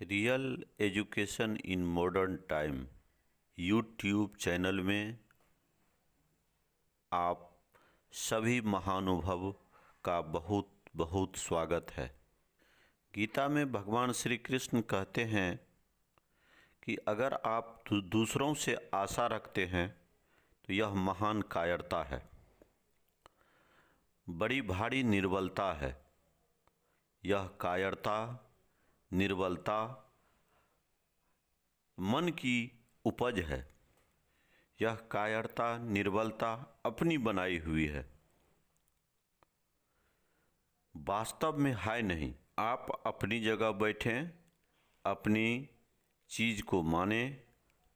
Real education in modern time YouTube channel में आप सभी महानुभाव का बहुत बहुत स्वागत है। गीता में भगवान श्री कृष्ण कहते हैं कि अगर आप दूसरों से आशा रखते हैं तो यह महान कायरता है, बड़ी भारी निर्बलता है। यह कायरता निर्बलता मन की उपज है। यह कायरता निर्बलता अपनी बनाई हुई है, वास्तव में है नहीं। आप अपनी जगह बैठें, अपनी चीज़ को माने,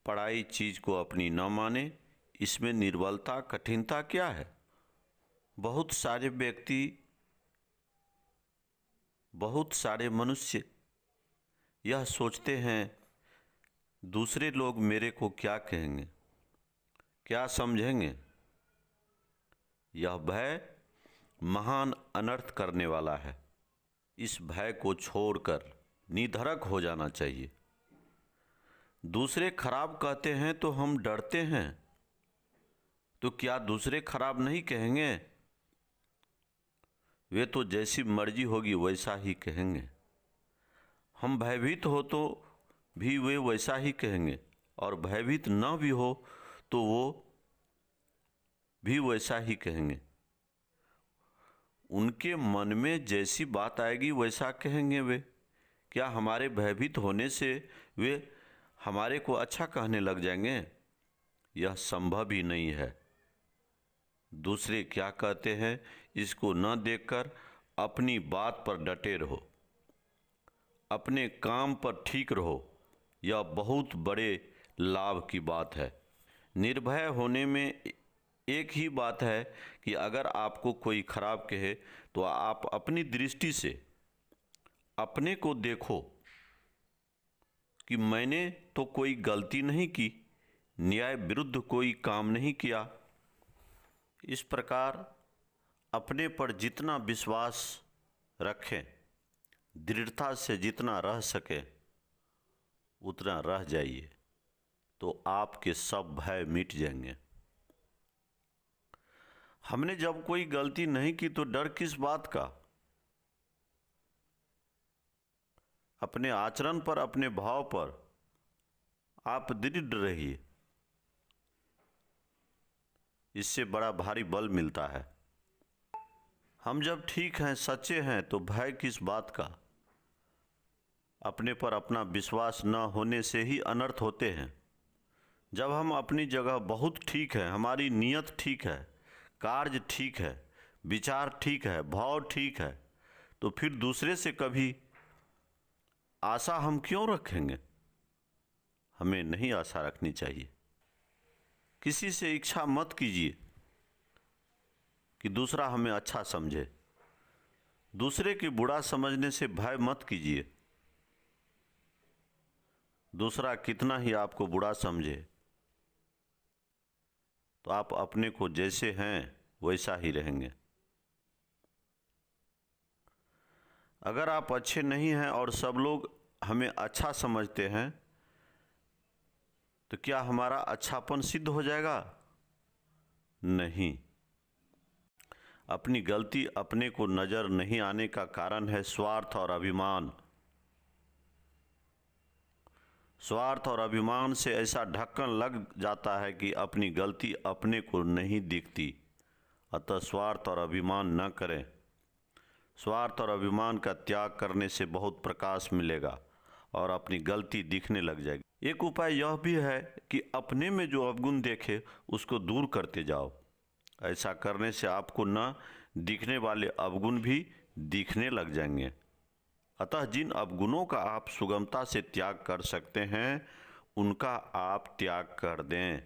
पढ़ाई चीज़ को अपनी न माने, इसमें निर्बलता कठिनता क्या है। बहुत सारे व्यक्ति, बहुत सारे मनुष्य यह सोचते हैं दूसरे लोग मेरे को क्या कहेंगे, क्या समझेंगे। यह भय महान अनर्थ करने वाला है। इस भय को छोड़कर निधड़क हो जाना चाहिए। दूसरे खराब कहते हैं तो हम डरते हैं, तो क्या दूसरे खराब नहीं कहेंगे? वे तो जैसी मर्जी होगी वैसा ही कहेंगे। हम भयभीत हो तो भी वे वैसा ही कहेंगे, और भयभीत न भी हो तो वो भी वैसा ही कहेंगे। उनके मन में जैसी बात आएगी वैसा कहेंगे वे। क्या हमारे भयभीत होने से वे हमारे को अच्छा कहने लग जाएंगे? यह संभव ही नहीं है। दूसरे क्या कहते हैं इसको न देखकर अपनी बात पर डटे रहो, अपने काम पर ठीक रहो। यह बहुत बड़े लाभ की बात है। निर्भय होने में एक ही बात है कि अगर आपको कोई खराब कहे तो आप अपनी दृष्टि से अपने को देखो कि मैंने तो कोई गलती नहीं की, न्याय विरुद्ध कोई काम नहीं किया। इस प्रकार अपने पर जितना विश्वास रखें, दृढ़ता से जितना रह सके उतना रह जाइए, तो आपके सब भय मिट जाएंगे। हमने जब कोई गलती नहीं की तो डर किस बात का? अपने आचरण पर, अपने भाव पर आप दृढ़ रहिए। इससे बड़ा भारी बल मिलता है। हम जब ठीक हैं, सच्चे हैं, तो भय किस बात का? अपने पर अपना विश्वास न होने से ही अनर्थ होते हैं। जब हम अपनी जगह बहुत ठीक है, हमारी नीयत ठीक है, कार्य ठीक है, विचार ठीक है, भाव ठीक है, तो फिर दूसरे से कभी आशा हम क्यों रखेंगे? हमें नहीं आशा रखनी चाहिए। किसी से इच्छा मत कीजिए कि दूसरा हमें अच्छा समझे। दूसरे के बुरा समझने से भय मत कीजिए। दूसरा कितना ही आपको बुरा समझे तो आप अपने को जैसे हैं वैसा ही रहेंगे। अगर आप अच्छे नहीं हैं और सब लोग हमें अच्छा समझते हैं तो क्या हमारा अच्छापन सिद्ध हो जाएगा? नहीं। अपनी गलती अपने को नज़र नहीं आने का कारण है स्वार्थ और अभिमान। स्वार्थ और अभिमान से ऐसा ढक्कन लग जाता है कि अपनी गलती अपने को नहीं दिखती। अतः स्वार्थ और अभिमान न करें। स्वार्थ और अभिमान का त्याग करने से बहुत प्रकाश मिलेगा और अपनी गलती दिखने लग जाएगी। एक उपाय यह भी है कि अपने में जो अवगुण देखे उसको दूर करते जाओ। ऐसा करने से आपको न दिखने वाले अवगुण भी दिखने लग जाएंगे। अतः जिन अवगुणों का आप सुगमता से त्याग कर सकते हैं उनका आप त्याग कर दें।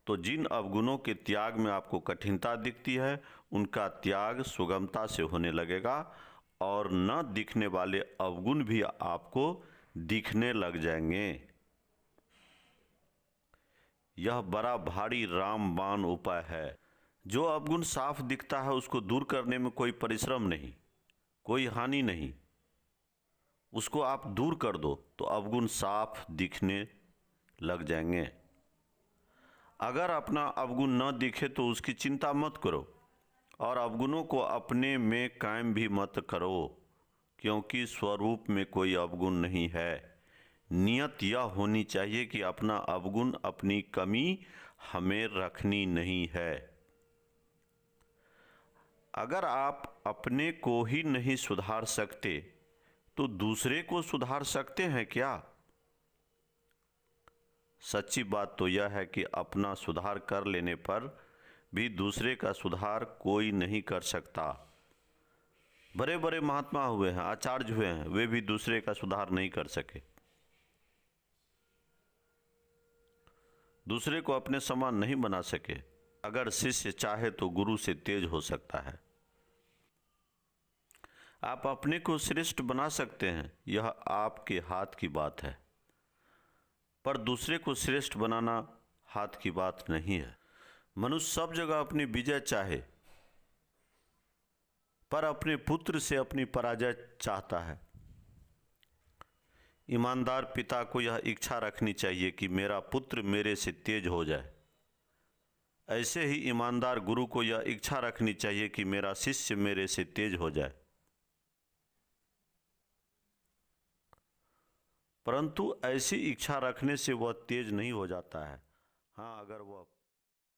तो जिन अवगुणों के त्याग में आपको कठिनता दिखती है उनका त्याग सुगमता से होने लगेगा और न दिखने वाले अवगुण भी आपको दिखने लग जाएंगे। यह बड़ा भारी रामबाण उपाय है। जो अवगुण साफ दिखता है उसको दूर करने में कोई परिश्रम नहीं, कोई हानि नहीं। उसको आप दूर कर दो तो अवगुण साफ दिखने लग जाएंगे। अगर अपना अवगुण न दिखे तो उसकी चिंता मत करो और अवगुणों को अपने में कायम भी मत करो, क्योंकि स्वरूप में कोई अवगुण नहीं है। नियत यह होनी चाहिए कि अपना अवगुण, अपनी कमी हमें रखनी नहीं है। अगर आप अपने को ही नहीं सुधार सकते तो दूसरे को सुधार सकते हैं क्या? सच्ची बात तो यह है कि अपना सुधार कर लेने पर भी दूसरे का सुधार कोई नहीं कर सकता। बड़े बड़े महात्मा हुए हैं, आचार्य हुए हैं, वे भी दूसरे का सुधार नहीं कर सके। दूसरे को अपने समान नहीं बना सके। अगर शिष्य चाहे तो गुरु से तेज हो सकता है। आप अपने को श्रेष्ठ बना सकते हैं, यह आपके हाथ की बात है, पर दूसरे को श्रेष्ठ बनाना हाथ की बात नहीं है। मनुष्य सब जगह अपनी विजय चाहे, पर अपने पुत्र से अपनी पराजय चाहता है। ईमानदार पिता को यह इच्छा रखनी चाहिए कि मेरा पुत्र मेरे से तेज हो जाए। ऐसे ही ईमानदार गुरु को यह इच्छा रखनी चाहिए कि मेरा शिष्य मेरे से तेज हो जाए। परंतु ऐसी इच्छा रखने से वह तेज नहीं हो जाता है। हाँ, अगर वह